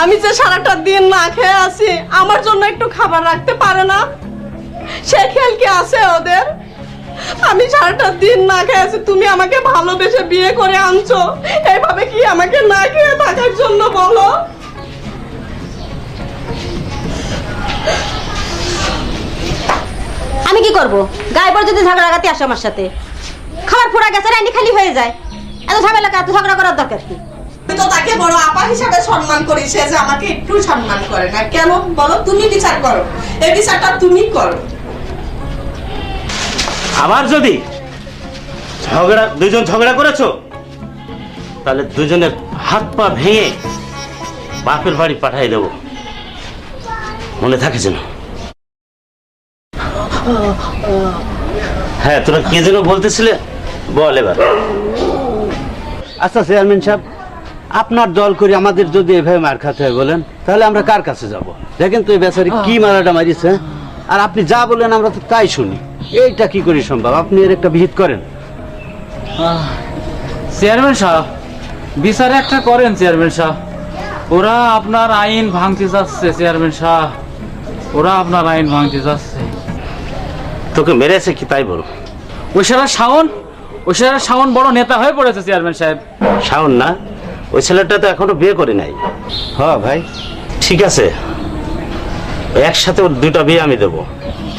আমি যে সারাটা দিন না খেয়ে আছি, আমার জন্য একটু খাবার রাখতে পারে না? সে খেয়াল কি আছে ওদের? আমি সারাটা দিন না খেয়ে আছি, তুমি আমাকে ভালোবেসে বিয়ে করে আনছো, এইভাবে কি আমাকে না খেয়ে থাকার জন্য বলো? আমি কি করব? গায়ে পড়ে যদি ঝগড়াগাতি আসে আমার সাথে, খাবার পোড়া গেছে রান্নি খালি হয়ে যায়, এত ঝামেলা এত ঝগড়া করার দরকার কি? তুই তো তাকে বড় আপা হিসাবে সম্মান করিস, সে যে আমাকে একটু সম্মান করে না কেন বলো? তুমি বিচার করো, এই বিচারটা তুমি করো। আবার যদি দুজন ঝগড়া করেছো, তাহলে দুজনের হাত পা ভেঙে বাপের বাড়ি পাঠিয়ে দেবো, মনে থাকে যেন। হ্যাঁ, তোরা কে যেন বলতেছিলে, বল এবার। আচ্ছা চেয়ারম্যান সাহেব, আপনার দল করে আমাদের যদি এভাবে মার খাতে হয় বলেন, তাহলে আমরা কার কাছে যাব? দেখেন তো এই বেচারি কি মারাটা মারিছে, আর আপনি যা বলেন আমরা তো তাই শুনি। এইটা কি করে সম্ভব? আপনি এর একটা বিহিত করেন। চেয়ারম্যান সাহেব, বিচার একটা করেন চেয়ারম্যান সাহেব। ওরা আপনার আইন ভাঙতে যাচ্ছে চেয়ারম্যান সাহেব, ওরা আপনার আইন ভাঙতে যাচ্ছে। তোকে মেরেছে কি তাই বলো? ওই সারা শাওন বড় নেতা হয়ে পড়েছে চেয়ারম্যান সাহেব। শাওন না? ওই ছেলেটা তো এখনো বিয়ে করে নাই। হ্যাঁ ভাই, ঠিক আছে, একসাথে ওর দুটা বিয়ে আমি দেবো।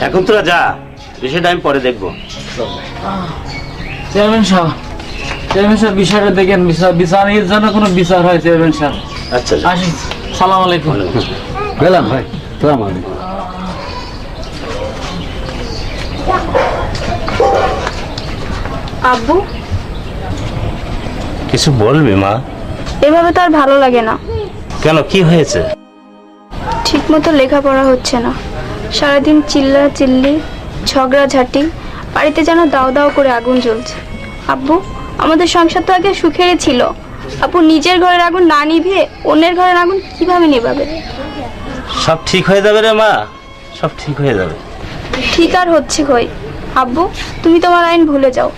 এখন তোরা যা, বিষয়টা আমি পরে দেখবো। চেয়ারম্যান সাহেব বিষয়টা দেখেন, বিচারের জন্য কোনো বিচার হয় চেয়ারম্যান সাহেব। আচ্ছা, আসি, সালাম আলাইকুম। গেলাম ভাই, সালাম আলাইকুম। আব্বু, কিছু বলবি মা? এভাবে তো আর ভালো লাগে না। কেন, কি হয়েছে? ঠিক মতো লেখাপড়া হচ্ছে না, সারাদিন চিল্লা চিল্লি, ঝগড়াঝাটি, বাড়িতে যেন দাও দাও করে আগুন জ্বলছে। আব্বু, আমাদের সংসার তো আগে সুখেরই ছিল। আপু নিজের ঘরের আগুন না নিভিয়ে অন্যের ঘরের আগুন কিভাবে নিভাবে? সব ঠিক হয়ে যাবে রে মা, সব ঠিক হয়ে যাবে। ঠিক আর হচ্ছে কই? আব্বু, তুমি তোমার আইন ভুলে যাও।